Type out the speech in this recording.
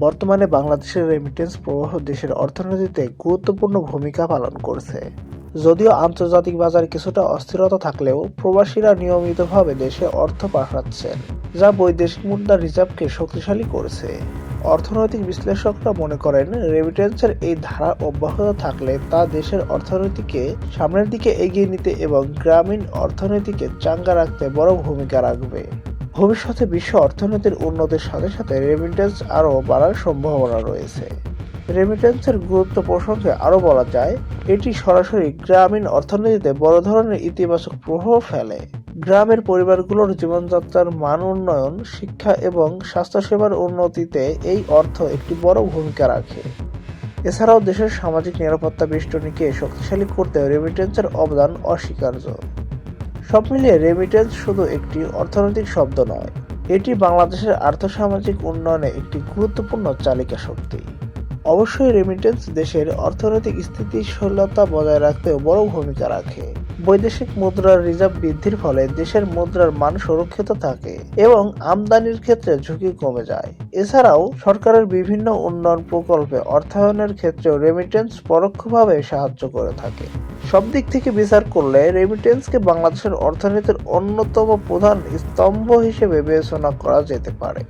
বর্তমানে বাংলাদেশের রেমিটেন্স প্রবাহ দেশের অর্থনীতিতে গুরুত্বপূর্ণ ভূমিকা পালন করছে। যদিও আন্তর্জাতিক বাজারে কিছুটা অস্থিরতা থাকলেও প্রবাসীরা নিয়মিতভাবে দেশে অর্থ পাঠাচ্ছেন, যা বৈদেশিক মুদ্রার রিজার্ভকে শক্তিশালী করেছে। অর্থনৈতিক বিশ্লেষকরা মনে করেন, রেমিটেন্সের এই ধারা অব্যাহত থাকলে তা দেশের অর্থনীতিকে সামনের দিকে এগিয়ে নিতে এবং গ্রামীণ অর্থনীতিকে চাঙ্গা রাখতে বড় ভূমিকা রাখবে। ভবিষ্যতে বিশ্ব অর্থনীতির উন্নতির সাথে সাথে রেমিটেন্স আরও বাড়ার সম্ভাবনা রয়েছে। রেমিটেন্সের গুরুত্ব প্রসঙ্গে আরও বলা যায়, এটি সরাসরি গ্রামীণ অর্থনীতিতে বড় ধরনের ইতিবাচক প্রভাব ফেলে। গ্রামের পরিবারগুলোর জীবনযাত্রার মান উন্নয়ন, শিক্ষা এবং স্বাস্থ্যসেবার উন্নতিতে এই অর্থ একটি বড় ভূমিকা রাখে। এছাড়াও দেশের সামাজিক নিরাপত্তা বেষ্টনীকে শক্তিশালী করতে রেমিটেন্সের অবদান অস্বীকার্য। সব মিলিয়ে রেমিটেন্স শুধু একটি অর্থনৈতিক শব্দ নয়, এটি বাংলাদেশের আর্থসামাজিক উন্নয়নে একটি গুরুত্বপূর্ণ চালিকা শক্তি। অবশ্যই রেমিটেন্স দেশের অর্থনৈতিক স্থিতিশীলতা বজায় রাখতেও বড় ভূমিকা রাখে। বৈদেশিক মুদ্রার রিজার্ভ বৃদ্ধির ফলে দেশের মুদ্রার মান সুরক্ষিত থাকে এবং আমদানির ক্ষেত্রে ঝুঁকি কমে যায়। এছাড়াও সরকারের বিভিন্ন উন্নয়ন প্রকল্পে অর্থায়নের ক্ষেত্রেও রেমিটেন্স পরোক্ষভাবে সাহায্য করে থাকে। সব দিক থেকে বিচার করলে রেমিটেন্সকে বাংলাদেশের অর্থনীতির অন্যতম প্রধান স্তম্ভ হিসেবে বিবেচনা করা যেতে পারে।